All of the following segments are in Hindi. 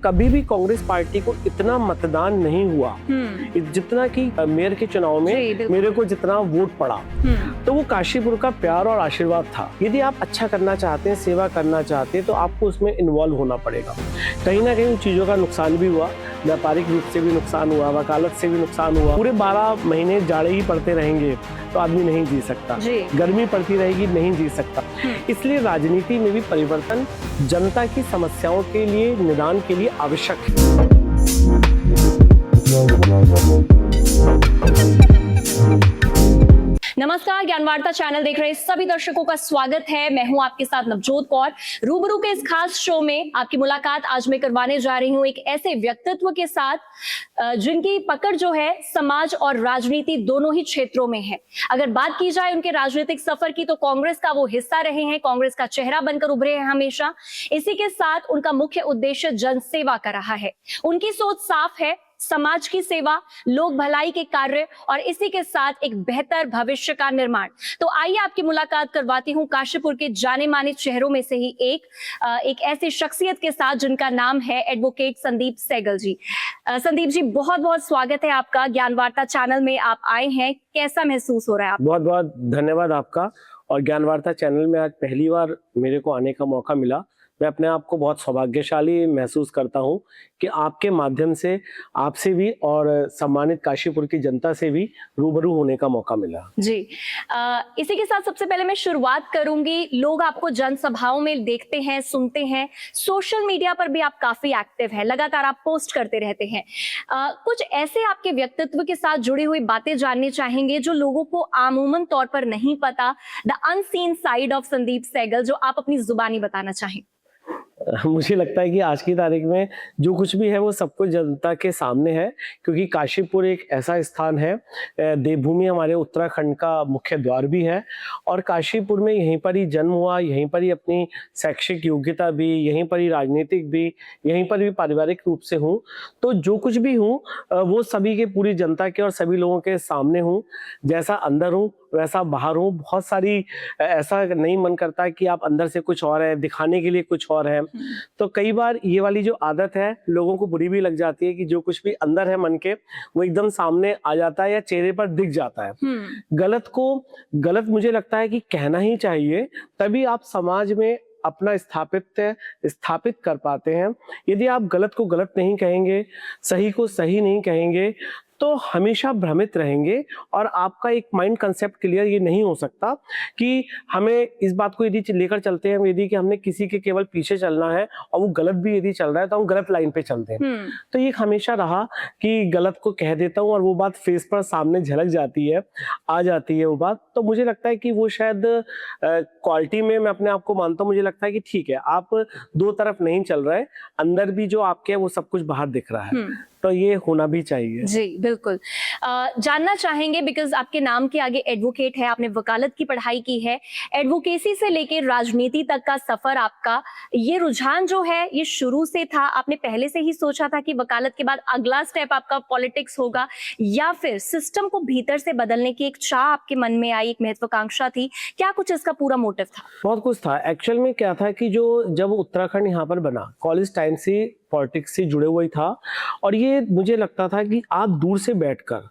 कभी भी कांग्रेस पार्टी को इतना मतदान नहीं हुआ जितना कि मेयर के चुनाव में मेरे को जितना वोट पड़ा। तो वो काशीपुर का प्यार और आशीर्वाद था। यदि आप अच्छा करना चाहते हैं, सेवा करना चाहते हैं, तो आपको उसमें इन्वॉल्व होना पड़ेगा। कहीं ना कहीं उन चीजों का नुकसान भी हुआ, व्यापारिक रूप से भी नुकसान हुआ, वकालत से भी नुकसान हुआ। पूरे 12 महीने जाड़े ही पड़ते रहेंगे तो आदमी नहीं जी सकता, गर्मी पड़ती रहेगी नहीं जी सकता। इसलिए राजनीति में भी परिवर्तन जनता की समस्याओं के लिए, निदान के लिए आवश्यक है। नमस्कार, ज्ञानवार्ता चैनल देख रहे सभी दर्शकों का स्वागत है। मैं हूं आपके साथ नवजोत कौर। रूबरू के इस खास शो में आपकी मुलाकात आज मैं करवाने जा रही हूं एक ऐसे व्यक्तित्व के साथ जिनकी पकड़ जो है समाज और राजनीति दोनों ही क्षेत्रों में है। अगर बात की जाए उनके राजनीतिक सफर की तो कांग्रेस का वो हिस्सा रहे हैं, कांग्रेस का चेहरा बनकर उभरे हैं हमेशा। इसी के साथ उनका मुख्य उद्देश्य जनसेवा का रहा है। उनकी सोच साफ है, समाज की सेवा, लोक भलाई के कार्य और इसी के साथ एक बेहतर भविष्य का निर्माण। तो आइए आपकी मुलाकात करवाती हूं काशीपुर के जाने माने चेहरों में से ही एक ऐसी शख्सियत के साथ जिनका नाम है एडवोकेट संदीप सहगल जी। संदीप जी, बहुत बहुत स्वागत है आपका। ज्ञानवार्ता चैनल में आप आए हैं, कैसा महसूस हो रहा है आपको? बहुत बहुत धन्यवाद आपका। और ज्ञानवार्ता चैनल में आज पहली बार मेरे को आने का मौका मिला। मैं अपने आप को बहुत सौभाग्यशाली महसूस करता हूं कि आपके माध्यम से आपसे भी और सम्मानित काशीपुर की जनता से भी रूबरू होने का मौका मिला जी। इसी के साथ सबसे पहले मैं शुरुआत करूंगी। लोग आपको जनसभाओं में देखते हैं, सुनते हैं, सोशल मीडिया पर भी आप काफी एक्टिव हैं, लगातार आप पोस्ट करते रहते हैं। कुछ ऐसे आपके व्यक्तित्व के साथ जुड़ी हुई बातें जाननी चाहेंगे जो लोगों को आमूमन तौर पर नहीं पता, the unseen side of Sandeep Sehgal, जो आप अपनी जुबानी बताना चाहें। मुझे लगता है कि आज की तारीख में जो कुछ भी है वो सब कुछ जनता के सामने है, क्योंकि काशीपुर एक ऐसा स्थान है, देवभूमि हमारे उत्तराखंड का मुख्य द्वार भी है। और काशीपुर में यहीं पर ही जन्म हुआ, यहीं पर ही अपनी शैक्षिक योग्यता भी, यहीं पर ही राजनीतिक भी, यहीं पर भी पारिवारिक रूप से हूँ। तो जो कुछ भी हूँ वो सभी के, पूरी जनता के और सभी लोगों के सामने हूँ। जैसा अंदर हूँ वैसा बाहर हूँ। बहुत सारी ऐसा नहीं मन करता कि आप अंदर से कुछ और है, दिखाने के लिए कुछ और है। तो कई बार ये वाली जो आदत है लोगों को बुरी भी लग जाती है कि जो कुछ भी अंदर है मन के वो एकदम सामने आ जाता है या चेहरे पर दिख जाता है। गलत को गलत मुझे लगता है कि कहना ही चाहिए, तभी आप समाज में अपना स्थापित कर पाते हैं। यदि आप गलत को गलत नहीं कहेंगे, सही को सही नहीं कहेंगे, तो हमेशा भ्रमित रहेंगे और आपका एक माइंड कंसेप्ट क्लियर ये नहीं हो सकता कि हमें इस बात को यदि लेकर चलते हैं, यदि कि हमने किसी के केवल पीछे चलना है और वो गलत भी यदि चल रहा है तो हम गलत लाइन पे चलते हैं। तो ये हमेशा रहा कि गलत को कह देता हूँ और वो बात फेस पर सामने झलक जाती है, आ जाती है वो बात। तो मुझे लगता है कि वो शायद क्वालिटी में मैं अपने आप को मानता हूँ। मुझे लगता है कि ठीक है, आप दो तरफ नहीं चल रहे, अंदर भी जो आपके है वो सब कुछ बाहर दिख रहा है। तो ये होना भी चाहिए। जी बिल्कुल। जानना चाहेंगे, बिकॉज आपके नाम के आगे एडवोकेट है, आपने वकालत की पढ़ाई की है, एडवोकेसी से लेकर राजनीति तक का सफर आपका, ये रुझान जो है ये शुरू से था? आपने पहले से ही सोचा था कि वकालत के बाद अगला स्टेप आपका पॉलिटिक्स होगा, या फिर सिस्टम को भीतर से बदलने की एक चाह आपके मन में आई, एक महत्वाकांक्षा थी? क्या कुछ इसका पूरा मोटिव था? बहुत कुछ था। एक्चुअल में क्या था कि जब उत्तराखंड यहाँ पर बना, कॉलेज टाइम से पॉलिटिक्स से जुड़े हुए था। और ये मुझे लगता था कि आप दूर से बैठकर,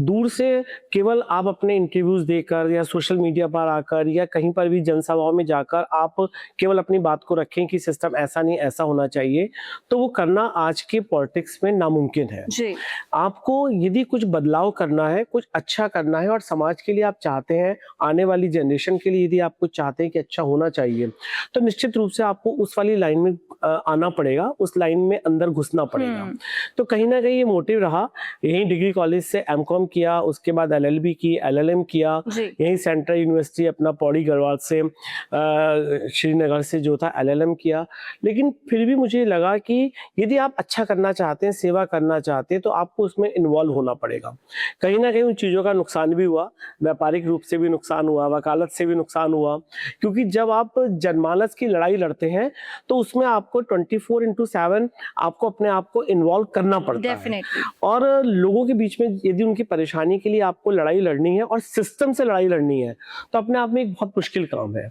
दूर से केवल आप अपने इंटरव्यूज देकर या सोशल मीडिया पर आकर या कहीं पर भी जनसभाओं में जाकर आप केवल अपनी बात को रखें कि सिस्टम ऐसा नहीं ऐसा होना चाहिए, तो वो करना आज के पॉलिटिक्स में नामुमकिन है। जी। आपको यदि कुछ बदलाव करना है, कुछ अच्छा करना है और समाज के लिए आप चाहते हैं, आने वाली जनरेशन के लिए यदि आप कुछ चाहते हैं कि अच्छा होना चाहिए, तो निश्चित रूप से आपको उस वाली लाइन में आना पड़ेगा, उस लाइन में अंदर घुसना पड़ेगा। तो कहीं ना कहीं ये मोटिव रहा। यहीं डिग्री कॉलेज से एमकॉम किया, उसके बाद एलएलबी की, एलएलएम किया, यहीं सेंट्रल यूनिवर्सिटी अपना पौड़ी गढ़वाल से, श्रीनगर से जो था एलएलएम किया। लेकिन फिर भी मुझे लगा कि यदि आप अच्छा करना चाहते हैं, सेवा करना चाहते हैं, तो आपको उसमें इन्वॉल्व होना पड़ेगा। कहीं ना कहीं उन चीज़ों का नुकसान भी हुआ, व्यापारिक रूप से भी नुकसान हुआ, वकालत से भी नुकसान हुआ, क्योंकि जब आप जनमानस की लड़ाई लड़ते हैं तो उसमें आपको 24/7 आपको अपने आप को इन्वॉल्व करना पड़ता है। डेफिनेटली। और लोगों के बीच में यदि उनकी परेशानी के लिए आपको लड़ाई लड़नी है और सिस्टम से लड़ाई लड़नी है तो अपने आप में एक बहुत मुश्किल काम है।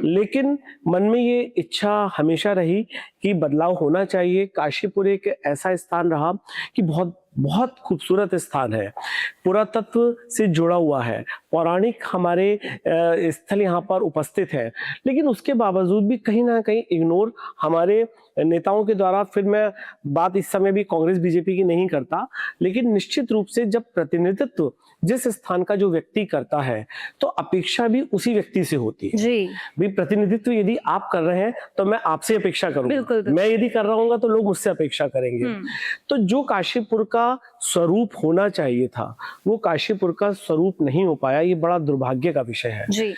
लेकिन मन में ये इच्छा हमेशा रही कि बदलाव होना चाहिए। काशीपुर एक ऐसा स्थान रहा कि बहुत बहुत खूबसूरत स्थान है, पुरातत्व से जुड़ा हुआ है, पौराणिक हमारे स्थल यहाँ पर उपस्थित है, लेकिन उसके बावजूद भी कहीं ना कहीं इग्नोर हमारे नेताओं के द्वारा। फिर मैं बात इस समय भी कांग्रेस बीजेपी की नहीं करता, लेकिन निश्चित रूप से जब प्रतिनिधित्व जिस स्थान का जो व्यक्ति करता है तो अपेक्षा भी उसी व्यक्ति से होती है जी। भी प्रतिनिधित्व यदि आप कर रहे हैं तो मैं आपसे अपेक्षा करूंगा, बिल्कुल। मैं यदि कर रहा हूँ तो लोग मुझसे अपेक्षा करेंगे। तो जो काशीपुर का स्वरूप होना चाहिए था वो काशीपुर का स्वरूप नहीं हो पाया। ये बड़ा दुर्भाग्य का विषय है जी।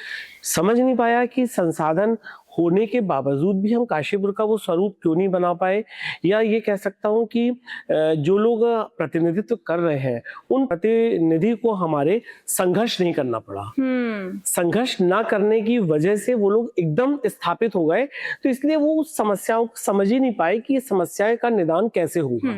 समझ नहीं पाया कि संसाधन होने के बावजूद भी हम काशीपुर का वो स्वरूप क्यों नहीं बना पाए, या ये कह सकता हूँ कि जो लोग प्रतिनिधित्व कर रहे हैं उन प्रतिनिधि को हमारे संघर्ष नहीं करना पड़ा। संघर्ष ना करने की वजह से वो लोग एकदम स्थापित हो गए, तो इसलिए वो उस समस्याओं को समझ ही नहीं पाए कि ये समस्या का निदान कैसे होगा।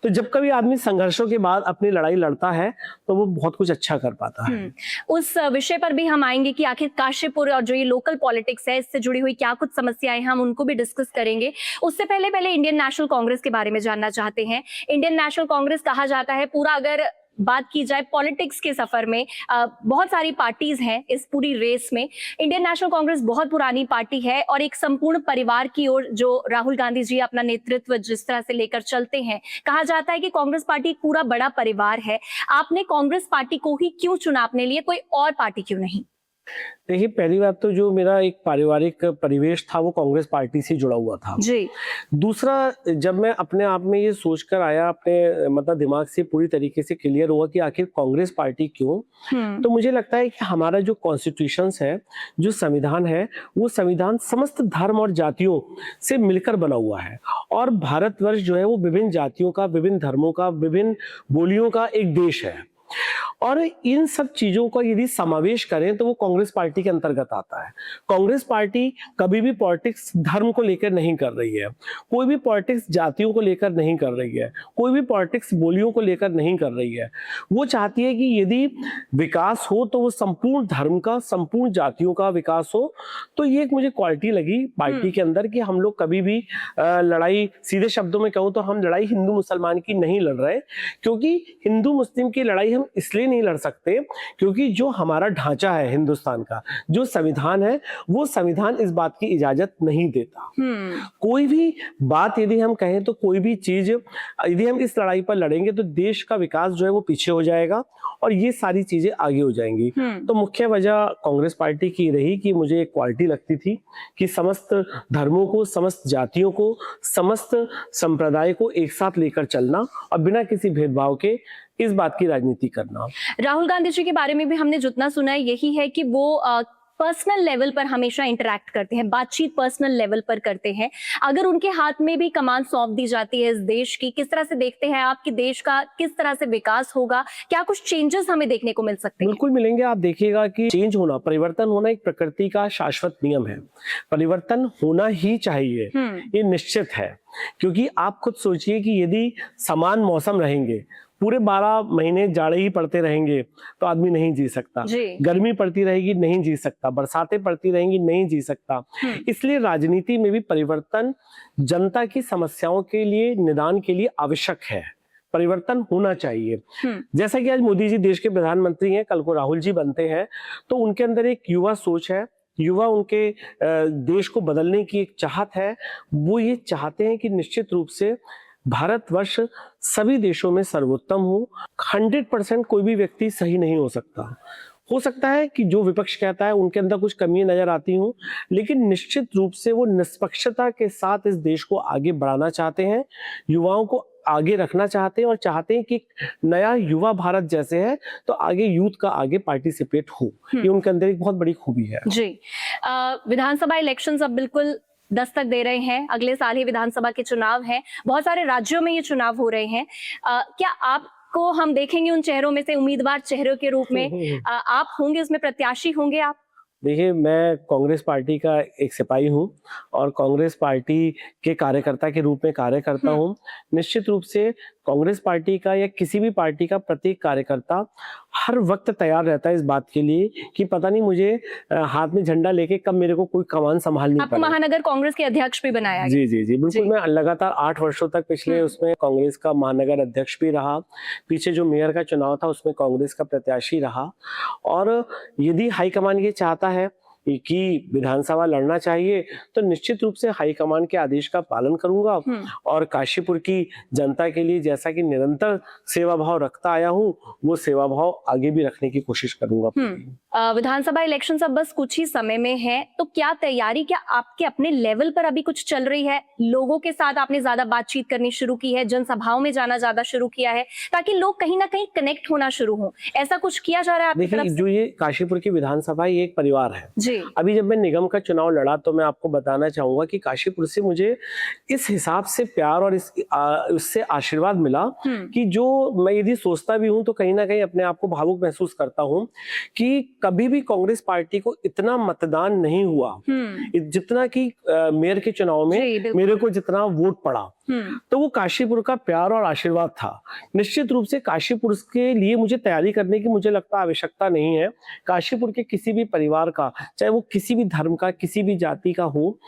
तो जब कभी आदमी संघर्षों के बाद अपनी लड़ाई लड़ता है तो वो बहुत कुछ अच्छा कर पाता है। उस विषय पर भी हम आएंगे कि आखिर काशीपुर और जो ये लोकल पॉलिटिक्स है इससे जुड़ी हुई क्या कुछ समस्याएं हम उनको भी डिस्कस करेंगे। उससे पहले इंडियन नेशनल कांग्रेस के बारे में जानना चाहते हैं। इंडियन नेशनल कांग्रेस कहा जाता है, पूरा अगर बात की जाए पॉलिटिक्स के सफर में बहुत सारी पार्टीज हैं इस पूरी रेस में। इंडियन नेशनल कांग्रेस बहुत पुरानी पार्टी है और एक संपूर्ण परिवार की ओर जो राहुल गांधी जी अपना नेतृत्व जिस तरह से लेकर चलते हैं, कहा जाता है कि कांग्रेस पार्टी एक पूरा बड़ा परिवार है। आपने कांग्रेस पार्टी को ही क्यों चुना अपने लिए, कोई और पार्टी क्यों नहीं? देखिए, पहली बात तो जो मेरा एक पारिवारिक परिवेश था वो कांग्रेस पार्टी से जुड़ा हुआ था जी। दूसरा, जब मैं अपने आप में ये सोचकर आया, अपने मतलब दिमाग से पूरी तरीके से क्लियर हुआ कि आखिर कांग्रेस पार्टी क्यों, तो मुझे लगता है कि हमारा जो कॉन्स्टिट्यूशन है, जो संविधान है, वो संविधान समस्त धर्म और जातियों से मिलकर बना हुआ है। और भारतवर्ष जो है वो विभिन्न जातियों का, विभिन्न धर्मों का, विभिन्न बोलियों का एक देश है। और इन सब चीजों का यदि समावेश करें तो वो कांग्रेस पार्टी के अंतर्गत आता है। कांग्रेस पार्टी कभी भी पॉलिटिक्स धर्म को लेकर नहीं कर रही है, कोई भी पॉलिटिक्स जातियों को लेकर नहीं कर रही है, कोई भी पॉलिटिक्स बोलियों को लेकर नहीं कर रही है। वो चाहती है कि यदि विकास हो तो वो संपूर्ण धर्म का, संपूर्ण जातियों का विकास हो। तो ये एक मुझे क्वालिटी लगी पार्टी के अंदर कि हम लोग कभी भी लड़ाई, सीधे शब्दों में कहूँ तो हम लड़ाई हिंदू मुसलमान की नहीं लड़ रहे, क्योंकि हिंदू मुस्लिम की लड़ाई हम इसलिए नहीं लड़ सकते क्योंकि जो हमारा ढांचा है हिंदुस्तान का, जो संविधान है, वो संविधान इस बात की इजाजत नहीं देता। कोई भी बात यदि हम कहें तो कोई भी चीज यदि हम इस लड़ाई पर लड़ेंगे तो देश का विकास जो है वो पीछे हो जाएगा और ये सारी चीजें आगे हो जाएंगी। तो मुख्य वजह कांग्रेस पार्टी की रही कि मुझे एक क्वालिटी लगती थी कि समस्त धर्मों को, समस्त जातियों को, समस्त संप्रदाय को एक साथ लेकर चलना और बिना किसी भेदभाव के इस बात की राजनीति करना। राहुल गांधी जी के बारे में भी हमने जितना सुना है यही है कि वो पर्सनल लेवल पर हमेशा इंटरैक्ट करते हैं, बातचीत पर्सनल लेवल पर करते हैं। अगर उनके हाथ में भी कमान सौंप दी जाती है इस देश की, किस तरह से देखते हैं आप कि देश का किस तरह से विकास होगा? क्या कुछ चेंजेस हमें देखने को मिल सकते हैं? बिल्कुल मिलेंगे। आप देखिएगा कि चेंज होना, परिवर्तन होना एक प्रकृति का शाश्वत नियम है। परिवर्तन होना ही चाहिए, ये निश्चित है। क्योंकि आप खुद सोचिए कि यदि समान मौसम रहेंगे, पूरे 12 महीने जाड़े ही पड़ते रहेंगे तो आदमी नहीं जी सकता, गर्मी पड़ती रहेगी नहीं जी सकता, बरसातें पड़ती रहेंगी नहीं जी सकता। इसलिए राजनीति में भी परिवर्तन जनता की समस्याओं के लिए, निदान के लिए आवश्यक है। परिवर्तन होना चाहिए। जैसा कि आज मोदी जी देश के प्रधानमंत्री हैं, कल को राहुल जी बनते हैं, तो उनके अंदर एक युवा सोच है, युवा उनके देश को बदलने की एक चाहत है। वो ये चाहते हैं कि निश्चित रूप से भारतवर्ष सभी देशों में सर्वोत्तम हो। 100% कोई भी व्यक्ति सही नहीं हो सकता है कि जो विपक्ष कहता है उनके अंदर कुछ कमियां नजर आती हों, लेकिन निश्चित रूप से वो निष्पक्षता के साथ इस देश को आगे बढ़ाना चाहते हैं, युवाओं को आगे रखना चाहते हैं और चाहते हैं कि नया युवा भारत जैसे है तो आगे यूथ का आगे पार्टिसिपेट हो। ये उनके अंदर एक बहुत बड़ी खूबी है। जी। विधानसभा इलेक्शंस अब बिल्कुल दस्तक दे रहे हैं, अगले साल ही विधानसभा के चुनाव हैं, बहुत सारे राज्यों में ये चुनाव हो रहे हैं। क्या आपको हम देखेंगे उन चेहरों में से उम्मीदवार चेहरों के रूप में? आप होंगे उसमें, प्रत्याशी होंगे आप? देखिए, मैं कांग्रेस पार्टी का एक सिपाही हूँ और कांग्रेस पार्टी के कार्यकर्ता के रूप में कार्य करता हूँ। निश्चित रूप से कांग्रेस पार्टी का या किसी भी पार्टी का प्रत्येक कार्यकर्ता हर वक्त तैयार रहता है इस बात के लिए कि पता नहीं मुझे हाथ में झंडा लेके कब मेरे को कोई कमान संभालनी आपको पड़े। महानगर कांग्रेस के अध्यक्ष भी बनाया गया। जी जी जी, बिल्कुल। जी। मैं लगातार 8 वर्षों तक पिछले उसमें कांग्रेस का महानगर अध्यक्ष भी रहा। पीछे जो मेयर का चुनाव था उसमें कांग्रेस का प्रत्याशी रहा। और यदि हाईकमान ये चाहता है कि विधानसभा लड़ना चाहिए तो निश्चित रूप से हाईकमान के आदेश का पालन करूंगा और काशीपुर की जनता के लिए जैसा कि निरंतर सेवा भाव रखता आया हूं वो सेवा भाव आगे भी रखने की कोशिश करूंगा। विधानसभा इलेक्शन अब बस कुछ ही समय में है, तो क्या तैयारी, क्या आपके अपने लेवल पर अभी कुछ चल रही है? लोगों के साथ आपने ज्यादा बातचीत करनी शुरू की है, जनसभाओं में जाना ज्यादा शुरू किया है ताकि लोग कहीं ना कहीं कनेक्ट होना शुरू हो? ऐसा कुछ किया जा रहा है आपकी तरफ देखिए, से? जो ये काशीपुर की विधानसभा ये एक परिवार है जी। अभी जब मैं निगम का चुनाव लड़ा तो मैं आपको बताना चाहूंगा कि काशीपुर से मुझे इस हिसाब से प्यार और उससे आशीर्वाद मिला कि जो मैं यदि सोचता भी हूं तो कहीं ना कहीं अपने आप को भावुक महसूस करता हूं कि कभी भी कांग्रेस पार्टी को इतना मतदान नहीं हुआ जितना कि मेयर के चुनाव में मेरे को जितना वोट पड़ा। तो वो काशीपुर का प्यार और आशीर्वाद था। निश्चित रूप से काशीपुर के लिए मुझे तैयारी करने की मुझे लगता आवश्यकता नहीं है। काशीपुर के किसी भी परिवार का, चाहे वो किसी भी धर्म का, किसी भी जाति का हो,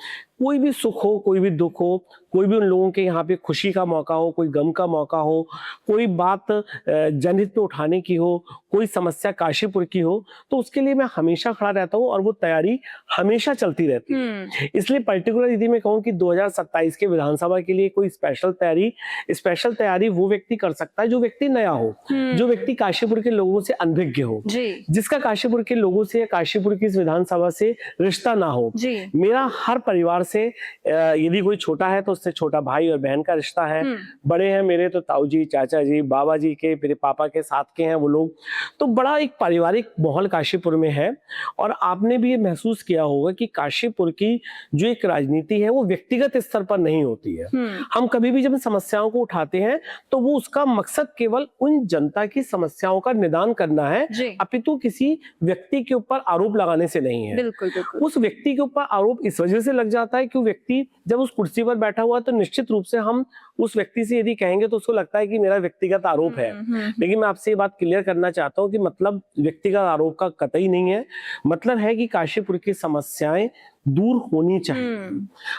कोई भी सुख हो, कोई भी दुख हो, कोई भी उन लोगों के यहाँ पे खुशी का मौका हो, कोई गम का मौका हो, कोई बात जनहित पे उठाने की हो, कोई समस्या काशीपुर की हो, तो उसके लिए मैं हमेशा खड़ा रहता हूँ और वो तैयारी हमेशा चलती रहती है। इसलिए पर्टिकुलर यदि मैं कहूँ कि 2027 के विधानसभा के लिए कोई स्पेशल तैयारी वो व्यक्ति कर सकता है जो व्यक्ति नया हो, जो व्यक्ति काशीपुर के लोगों से अनभिज्ञ हो, जिसका काशीपुर के लोगों से या काशीपुर की इस विधानसभा से रिश्ता ना हो। मेरा हर परिवार से यदि कोई छोटा है तो उससे छोटा भाई और बहन का रिश्ता है, बड़े हैं मेरे तो ताऊ जी, चाचा जी, बाबा जी के, मेरे पापा के साथ के हैं वो लोग। तो बड़ा एक पारिवारिक माहौल काशीपुर में है। और आपने भी ये महसूस किया होगा कि काशीपुर की जो एक राजनीति है वो व्यक्तिगत स्तर पर नहीं होती है। हम कभी भी जब समस्याओं को उठाते हैं तो वो उसका मकसद केवल उन जनता की समस्याओं का निदान करना है, अपितु किसी व्यक्ति के ऊपर आरोप लगाने से नहीं है। बिल्कुल, बिल्कुल। उस व्यक्ति के ऊपर आरोप इस वजह से लग जाता है कि वो व्यक्ति जब उस कुर्सी पर बैठा हुआ तो निश्चित रूप से हम उस व्यक्ति से यदि कहेंगे तो उसको लगता है कि मेरा व्यक्तिगत आरोप है। लेकिन मैं आपसे ये बात क्लियर करना चाहता हूँ कि मतलब व्यक्तिगत आरोप का कतई नहीं है। मतलब है कि काशीपुर की समस्याएं दूर होनी चाहिए।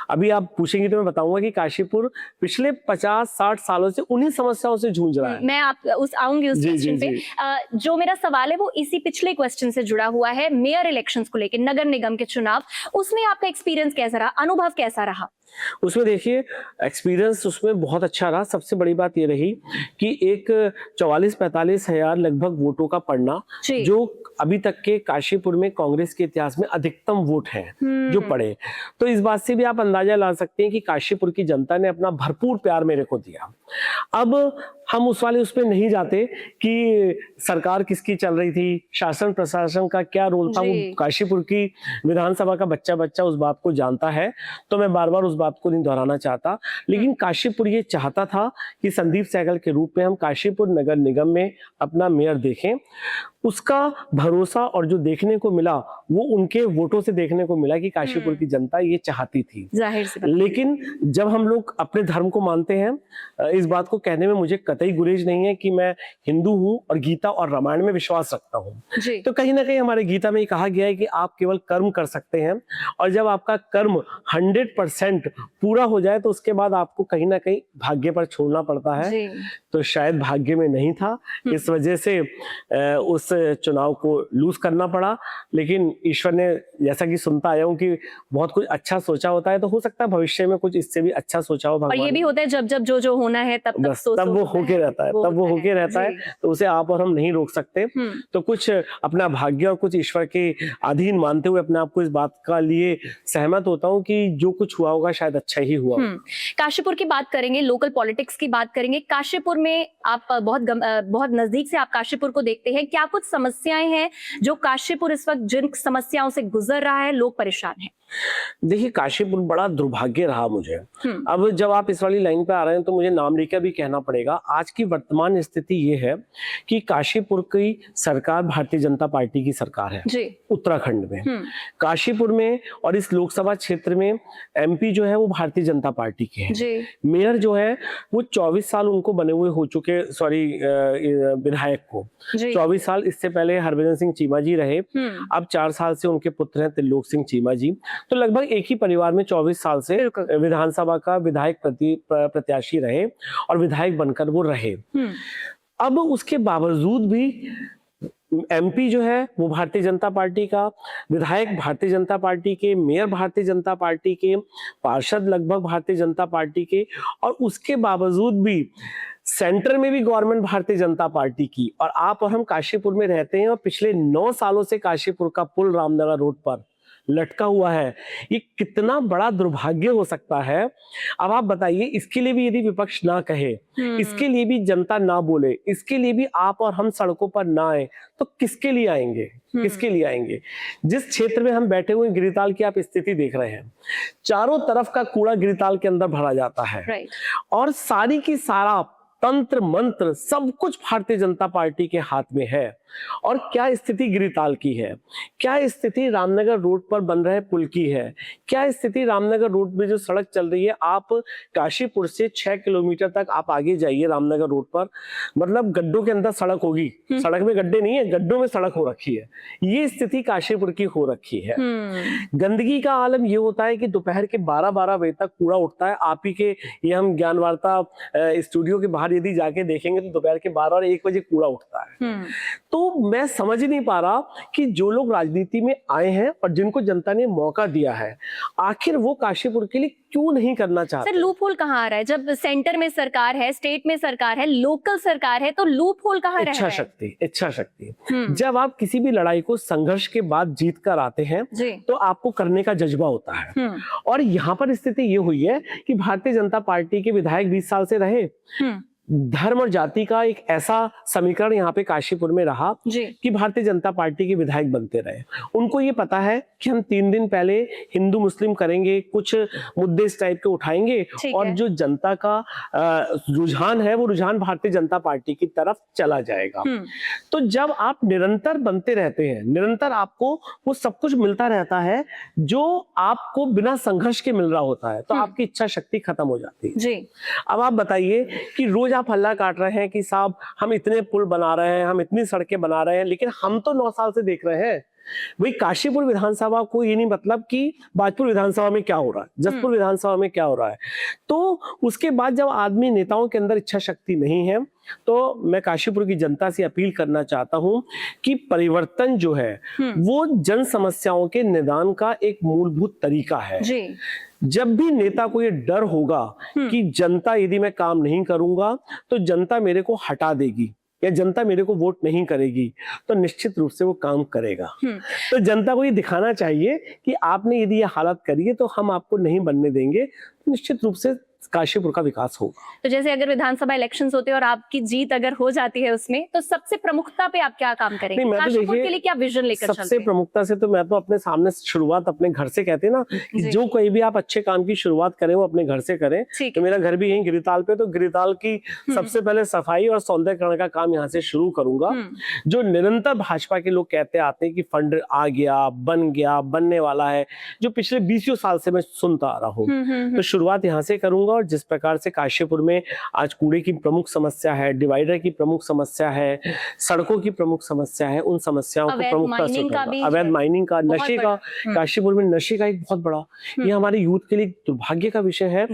अभी आप पूछेंगे तो मैं बताऊंगा कि काशीपुर पिछले 50-60 सालों से उन्हीं समस्याओं से जूझ रहा है। मैं आऊंगी उस क्वेश्चन पे। जो मेरा सवाल है वो इसी पिछले क्वेश्चन से जुड़ा हुआ है, मेयर इलेक्शंस को लेकर, नगर निगम के चुनाव, उसमें आपका एक्सपीरियंस कैसा रहा, अनुभव कैसा रहा? उसमें देखिए, एक्सपीरियंस उसमें बहुत अच्छा रहा। सबसे बड़ी बात ये रही कि एक 44-45 हजार लगभग वोटों का पड़ना, जो अभी तक के काशीपुर में कांग्रेस के इतिहास में अधिकतम वोट है जो पड़े। तो इस बात से भी आप अंदाजा ला सकते हैं कि काशीपुर की जनता ने अपना भरपूर प्यार मेरे को दिया। अब हम उस पे नहीं जाते कि सरकार किसकी चल रही थी, शासन प्रशासन का क्या रोल था, वो काशीपुर की विधानसभा का बच्चा उस बात को जानता है, तो मैं बार बार उस बात को नहीं दोहराना चाहता। लेकिन काशीपुर ये चाहता था कि संदीप सहगल के रूप में हम काशीपुर नगर निगम में अपना मेयर देखें। उसका भरोसा और जो देखने को मिला वो उनके वोटों से देखने को मिला कि काशीपुर की जनता ये चाहती थी। जाहिर सी बात। लेकिन जब हम लोग अपने धर्म को मानते हैं, इस बात को कहने में मुझे कतई गुरेज नहीं है कि मैं हिंदू हूं और गीता और रामायण में विश्वास रखता हूं। तो कहीं ना कहीं हमारे गीता में कहा गया है कि आप केवल कर्म कर सकते हैं और जब आपका कर्म 100% पूरा हो जाए तो उसके बाद आपको कहीं ना कहीं भाग्य पर छोड़ना पड़ता है। तो शायद भाग्य में नहीं था, इस वजह से उस चुनाव को लूज करना पड़ा। लेकिन ईश्वर ने, जैसा कि सुनता आया हूं कि बहुत कुछ अच्छा सोचा होता है, तो हो सकता है भविष्य में कुछ इससे भी अच्छा सोचा हो भगवान। और ये भी होता है जब जो होना है तब वो होके रहता है, तब वो होके रहता है, तो उसे आप और हम नहीं रोक सकते। तो कुछ अपना भाग्य और कुछ ईश्वर के अधीन मानते हुए अपने आप को इस बात का लिए सहमत होता हूँ कि जो कुछ हुआ होगा शायद अच्छा ही हुआ। काशीपुर की बात करेंगे, लोकल पॉलिटिक्स की बात करेंगे। काशीपुर में आप बहुत नजदीक से आप काशीपुर को देखते हैं, क्या कुछ समस्याएं हैं जो काशीपुर इस वक्त जिन समस्याओं से गुजर रहा है, लोग परेशान हैं? देखिए, काशीपुर बड़ा दुर्भाग्य रहा मुझे। अब जब आप इस वाली लाइन पे आ रहे हैं तो मुझे नाम लेकर भी कहना पड़ेगा। आज की वर्तमान स्थिति ये है कि काशीपुर की सरकार भारतीय जनता पार्टी की सरकार है जी। उत्तराखंड में। काशीपुर में और इस लोकसभा क्षेत्र में एमपी जो है वो भारतीय जनता पार्टी के हैं। जी। मेयर जो है वो 24 साल उनको बने हुए हो चुके, सॉरी विधायक को 24 साल। इससे पहले हरभजन सिंह चीमा जी रहे, अब 4 साल से उनके पुत्र हैं त्रिलोक सिंह चीमा जी। तो लगभग एक ही परिवार में 24 साल से विधानसभा का विधायक प्रत्याशी रहे और विधायक बनकर वो रहे। अब उसके बावजूद भी एमपी जो है वो भारतीय जनता पार्टी का, विधायक भारतीय जनता पार्टी के, मेयर भारतीय जनता पार्टी के, पार्षद लगभग भारतीय जनता पार्टी के, और उसके बावजूद भी सेंटर में भी गवर्नमेंट भारतीय जनता पार्टी की। और आप और हम काशीपुर में रहते हैं और पिछले 9 सालों से काशीपुर का पुल रामनगर रोड पर लटका हुआ है। ये कितना बड़ा दुर्भाग्य हो सकता है। अब आप बताइए, इसके लिए भी यदि विपक्ष ना कहे, इसके लिए भी जनता ना बोले, इसके लिए भी आप और हम सड़कों पर ना आए, तो किसके लिए आएंगे? किसके लिए आएंगे? जिस क्षेत्र में हम बैठे हुए गिरिताल की आप स्थिति देख रहे हैं, चारों तरफ का कूड़ा गिरिताल के अंदर भरा जाता है और सारी की सारा तंत्र मंत्र सब कुछ भारतीय जनता पार्टी के हाथ में है। और क्या स्थिति गिरिताल की है, क्या स्थिति रामनगर रोड पर बन रहे पुल की है, क्या स्थिति रामनगर रोड में जो सड़क चल रही है। आप काशीपुर से 6 किलोमीटर तक आप आगे जाइए रामनगर रोड पर, मतलब गड्ढों के अंदर सड़क होगी, सड़क में गड्ढे नहीं है, गड्ढों में सड़क हो रखी है। ये स्थिति काशीपुर की हो रखी है। गंदगी का आलम ये होता है कि दोपहर के 12-12 बजे तक कूड़ा उठता है। आप ही के ये हम ज्ञान वार्ता स्टूडियो के बाहर यदि जाके देखेंगे तो दोपहर के 12 और 1 बजे कूड़ा उठता है। तो मैं समझ नहीं पा रहा कि जो लोग राजनीति में आए हैं और जिनको जनता ने मौका दिया है, आखिर वो काशीपुर के लिए क्यों नहीं करना चाहते? सर, लूप होल कहाँ आ रहा है? जब सेंटर में सरकार है, स्टेट में सरकार है, लोकल सरकार है, तो लूप होल कहाँ रह रहा है? इच्छा शक्ति। जब आप किसी भी लड़ाई को संघर्ष के बाद जीत कर आते हैं तो आपको करने का जज्बा होता है। और यहाँ पर स्थिति ये हुई है कि भारतीय जनता पार्टी के विधायक 20 साल से रहे। धर्म और जाति का एक ऐसा समीकरण यहाँ पे काशीपुर में रहा कि भारतीय जनता पार्टी के विधायक बनते रहे। उनको ये पता है कि हम 3 दिन पहले हिंदू मुस्लिम करेंगे, कुछ मुद्दे इस टाइप के उठाएंगे और जो जनता का रुझान है वो रुझान भारतीय जनता पार्टी की तरफ चला जाएगा। तो जब आप निरंतर बनते रहते हैं, निरंतर आपको वो सब कुछ मिलता रहता है जो आपको बिना संघर्ष के मिल रहा होता है, तो आपकी इच्छा शक्ति खत्म हो जाती है। अब आप बताइए कि रोज आप हल्ला काट रहे हैं कि साहब हम इतने पुल बना रहे हैं, हम इतनी सड़कें बना रहे हैं, लेकिन हम तो 9 साल से देख रहे हैं वही काशीपुर विधानसभा को ये नहीं मतलब कि बाजपुर विधानसभा में क्या हो रहा है, जसपुर विधानसभा में क्या हो रहा है। तो उसके बाद जब आदमी नेताओं के अंदर इच्छा शक्ति नहीं है, तो मैं काशीपुर की जनता से अपील करना चाहता हूं कि परिवर्तन जो है वो जन समस्याओं के निदान का एक मूलभूत तरीका है। जब भी नेता को ये डर होगा कि जनता यदि मैं काम नहीं करूंगा तो जनता मेरे को हटा देगी या जनता मेरे को वोट नहीं करेगी, तो निश्चित रूप से वो काम करेगा। तो जनता को ये दिखाना चाहिए कि आपने यदि ये हालत करी है तो हम आपको नहीं बनने देंगे, तो निश्चित रूप से काशीपुर का विकास होगा। तो जैसे अगर विधानसभा इलेक्शंस होते हैं और आपकी जीत अगर हो जाती है उसमें, तो सबसे प्रमुखता पे आप क्या काम करेंगे? काशीपुर के लिए क्या विजन लेकर चलते हैं? सबसे प्रमुखता से तो मैं तो अपने सामने शुरुआत अपने घर से, कहते हैं ना कि जो कोई भी आप अच्छे काम की शुरुआत करें वो अपने घर से करें। तो मेरा घर भी यहीं गिरिताल पे, तो गिरिताल की सबसे पहले सफाई और सौंदर्यकरण का काम यहाँ से शुरू करूंगा। जो निरंतर भाजपा के लोग कहते आते हैं कि फंड आ गया, बन गया, बनने वाला है, जो पिछले 20 साल से मैं सुनता आ रहा हूँ, तो शुरुआत यहाँ से करूंगा। और जिस प्रकार से काशीपुर में आज कूड़े की प्रमुख समस्या है, डिवाइडर की प्रमुख समस्या है, सड़कों की प्रमुख समस्या है, उन समस्याओं को प्रमुखता से उठाऊंगा। अवैध माइनिंग का, नशे का, काशीपुर में नशे का एक बहुत बड़ा, ये हमारे यूथ के लिए दुर्भाग्य का विषय है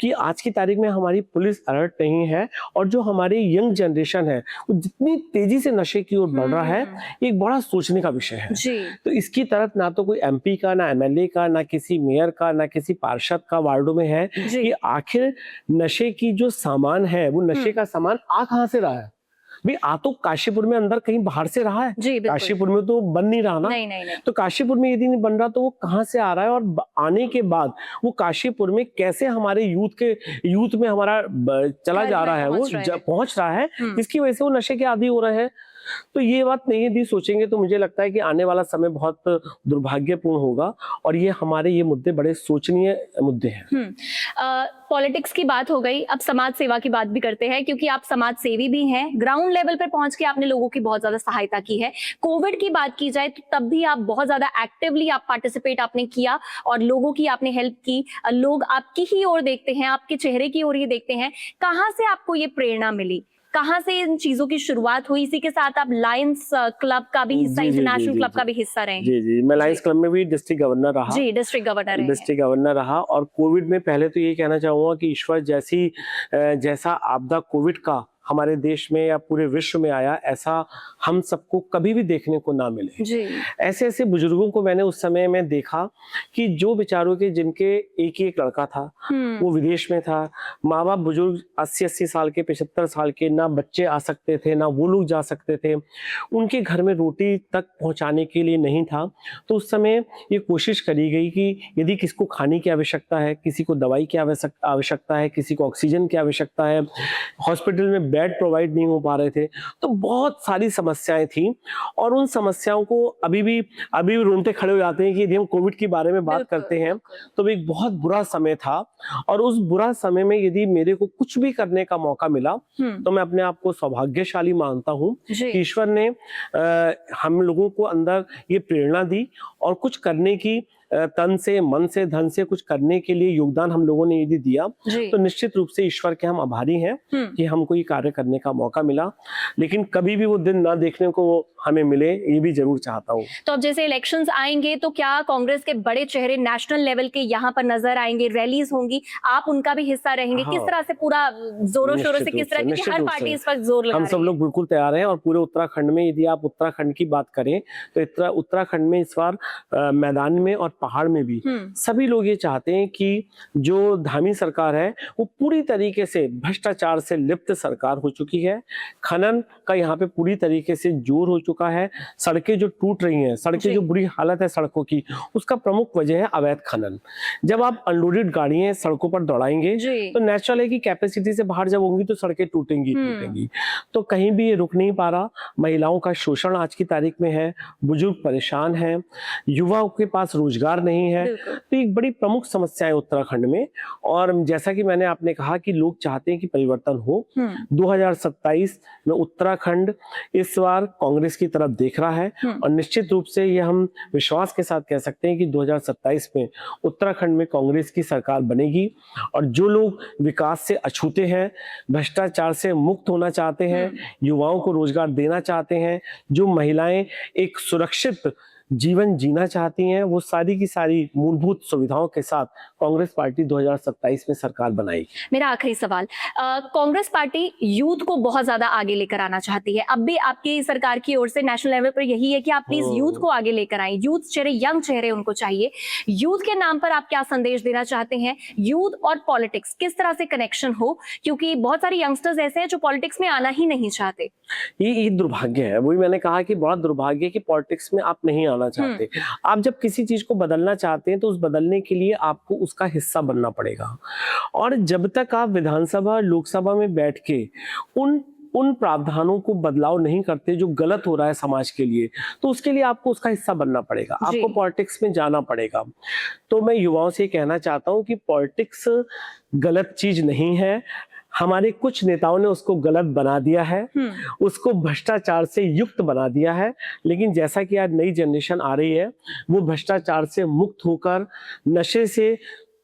कि आज की तारीख में हमारी पुलिस अलर्ट नहीं है और जो हमारी यंग जनरेशन है वो जितनी तेजी से नशे की ओर बढ़ रहा है, एक बड़ा सोचने का विषय है। तो इसकी तरफ ना तो कोई एमपी का, ना एमएलए का, ना किसी मेयर का, ना किसी पार्षद का वार्डों में है कि आखिर नशे की जो सामान है वो नशे का सामान आ कहां से रहा है। भाई आ तो काशीपुर में अंदर कहीं बाहर से रहा है, काशीपुर में तो बन नहीं रहा ना। नहीं। तो काशीपुर में यदि नहीं बन रहा तो वो कहां से आ रहा है, और आने के बाद वो काशीपुर में कैसे हमारे यूथ में हमारा चला जा रहा है, वो पहुंच रहा है, जिसकी वजह से वो नशे के आदी हो रहे हैं। तो ये बात नहीं यदि सोचेंगे तो मुझे लगता है कि आने वाला समय बहुत दुर्भाग्यपूर्ण होगा और ये हमारे ये मुद्दे बड़े सोचनीय मुद्दे हैं। पॉलिटिक्स की बात हो गई, अब समाज सेवा की बात भी करते हैं, क्योंकि आप समाज सेवी भी हैं। ग्राउंड लेवल पर पहुंच के आपने लोगों की बहुत ज्यादा सहायता की है। कोविड की बात की जाए तो तब भी आप बहुत ज्यादा एक्टिवली आप पार्टिसिपेट आपने किया और लोगों की आपने हेल्प की। लोग आपकी ही ओर देखते हैं, आपके चेहरे की ओर ही देखते हैं। कहाँ से आपको ये प्रेरणा मिली, कहाँ से इन चीजों की शुरुआत हुई? इसी के साथ आप लायंस क्लब का भी हिस्सा, इंटरनेशनल क्लब का भी हिस्सा रहे। जी, मैं लायंस क्लब में भी डिस्ट्रिक्ट गवर्नर रहा। जी, डिस्ट्रिक्ट गवर्नर रहा। और कोविड में पहले तो ये कहना चाहूंगा कि ईश्वर जैसा आपदा कोविड का हमारे देश में या पूरे विश्व में आया, ऐसा हम सबको कभी भी देखने को ना मिले। जी। ऐसे ऐसे बुजुर्गों को मैंने उस समय में देखा कि जो बेचारों के जिनके एक ही एक लड़का था, वो विदेश में था, माँ बाप बुजुर्ग 80-80 साल के, 75 साल के, ना बच्चे आ सकते थे, ना वो लोग जा सकते थे, उनके घर में रोटी तक पहुंचाने के लिए नहीं था। तो उस समय ये कोशिश करी गई कि यदि किसको खाने की आवश्यकता है, किसी को दवाई की आवश्यकता है, किसी को ऑक्सीजन की आवश्यकता है, हॉस्पिटल में बेड प्रोवाइड नहीं हो पा रहे थे, तो बहुत सारी समस्याएं थी। और उन समस्याओं को अभी भी रोते खड़े हो जाते हैं कि यदि हम कोविड के बारे में बात करते हैं तो एक बहुत बुरा समय था। और उस बुरा समय में यदि मेरे को कुछ भी करने का मौका मिला तो मैं अपने आप को सौभाग्यशाली मानता हूँ कि ईश्वर ने हम लोगों को अंदर ये प्रेरणा दी और कुछ करने की, तन से, मन से, धन से कुछ करने के लिए योगदान हम लोगों ने यदि दिया तो निश्चित रूप से ईश्वर के हम आभारी हैं कि हमको ये कार्य करने का मौका मिला। लेकिन कभी भी वो दिन ना देखने को हमें मिले, ये भी जरूर चाहता हूँ। तो अब जैसे इलेक्शंस आएंगे तो क्या कांग्रेस के बड़े चेहरे नेशनल लेवल के यहाँ पर नजर आएंगे, रैलीज होंगी, आप उनका भी हिस्सा रहेंगे? किस तरह से पूरा जोरों शोरों से, किस तरह, क्योंकि हर पार्टी इस वक्त जोर लगा रही है। हम सब लोग बिल्कुल तैयार हैं। और पूरे उत्तराखंड में यदि आप उत्तराखंड की बात करें तो उत्तराखंड में इस बार मैदान में और पहाड़ में भी सभी लोग ये चाहते हैं कि जो धामी सरकार है वो पूरी तरीके से भ्रष्टाचार से लिप्त सरकार हो चुकी है। खनन का यहाँ पे पूरी तरीके से जोर हो चुका है। सड़कें जो टूट रही हैं, सड़कें जो बुरी हालत है सड़कों की, उसका प्रमुख वजह है अवैध खनन। जब आप अनलोडेड गाड़ियां सड़कों पर दौड़ाएंगे तो नेचुरल है कि कैपेसिटी से बाहर जब होंगी तो सड़कें टूटेंगी। तो कहीं भी ये रुक नहीं पा रहा। महिलाओं का शोषण आज की तारीख में है, बुजुर्ग परेशान है, युवाओं के पास रोजगार नहीं है। तो एक बड़ी प्रमुख समस्या है उत्तराखंड में। और जैसा कि मैंने आपने कहा कि लोग चाहते हैं कि परिवर्तन हो। 2027 में उत्तराखंड इस बार कांग्रेस की तरफ देख रहा है और निश्चित रूप से ये हम विश्वास के साथ कह सकते हैं कि 2027 में उत्तराखंड में कांग्रेस की सरकार बनेगी। और जो लोग विकास से अछूते हैं, भ्रष्टाचार से मुक्त होना चाहते हैं, युवाओं को रोजगार देना चाहते हैं, जो महिलाएं एक सुरक्षित जीवन जीना चाहती हैं, वो सारी की सारी मूलभूत सुविधाओं के साथ कांग्रेस पार्टी 2027 में सरकार बनाएगी। मेरा आखिरी सवाल, कांग्रेस पार्टी यूथ को बहुत ज्यादा आगे लेकर आना चाहती है। अब भी आपकी सरकार की ओर से नेशनल लेवल पर यही है कि आप प्लीज यूथ को आगे लेकर आए। यूथ चेहरे, यंग चेहरे उनको चाहिए। यूथ के नाम पर आप क्या संदेश देना चाहते हैं? यूथ और पॉलिटिक्स किस तरह से कनेक्शन हो, क्योंकि बहुत सारे यंगस्टर्स ऐसे हैं जो पॉलिटिक्स में आना ही नहीं चाहते। ये दुर्भाग्य है। वही मैंने कहा कि बड़ा दुर्भाग्य है कि पॉलिटिक्स में आप नहीं आना चाहते। आप जब किसी चीज को बदलना चाहते हैं तो उस बदलने के लिए आपको उसका हिस्सा बनना पड़ेगा। और जब तक आप विधानसभा, लोकसभा में बैठ के उन प्रावधानों को बदलाव नहीं करते जो गलत हो रहा है समाज के लिए, तो उसके लिए आपको उसका हिस्सा बनना पड़ेगा, आपको पॉलिटिक्स में जाना पड़ेगा। तो मैं युवाओं से कहना चाहता हूं कि पॉलिटिक्स गलत चीज नहीं है। हमारे कुछ नेताओं ने उसको गलत बना दिया है, उसको भ्रष्टाचार से युक्त बना दिया है। लेकिन जैसा कि आज नई जनरेशन आ रही है, वो भ्रष्टाचार से मुक्त होकर, नशे से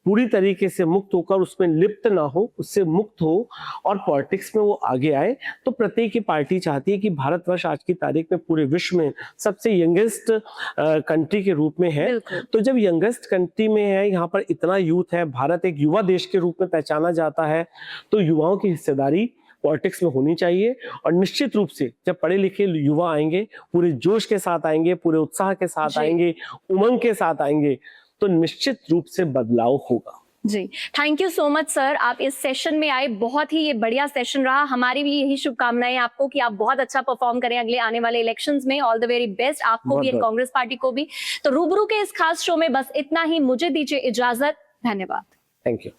पूरी तरीके से मुक्त होकर, उसमें लिप्त ना हो, उससे मुक्त हो और पॉलिटिक्स में वो आगे आए। तो प्रत्येक की पार्टी चाहती है कि भारतवर्ष आज की तारीख में पूरे विश्व में सबसे यंगेस्ट कंट्री के रूप में है। तो जब यंगेस्ट कंट्री में है, यहाँ पर इतना यूथ है, भारत एक युवा देश के रूप में पहचाना जाता है, तो युवाओं की हिस्सेदारी पॉलिटिक्स में होनी चाहिए। और निश्चित रूप से जब पढ़े लिखे युवा आएंगे, पूरे जोश के साथ आएंगे, पूरे उत्साह के साथ आएंगे, उमंग के साथ आएंगे, तो निश्चित रूप से बदलाव होगा। जी, thank you so much sir, आप इस सेशन में आए। बहुत ही ये बढ़िया सेशन रहा। हमारी भी यही शुभकामनाएं आपको कि आप बहुत अच्छा परफॉर्म करें अगले आने वाले इलेक्शंस में। ऑल द वेरी बेस्ट आपको भी, कांग्रेस पार्टी को भी। तो रूबरू के इस खास शो में बस इतना ही। मुझे दीजिए इजाजत। धन्यवाद। Thank you.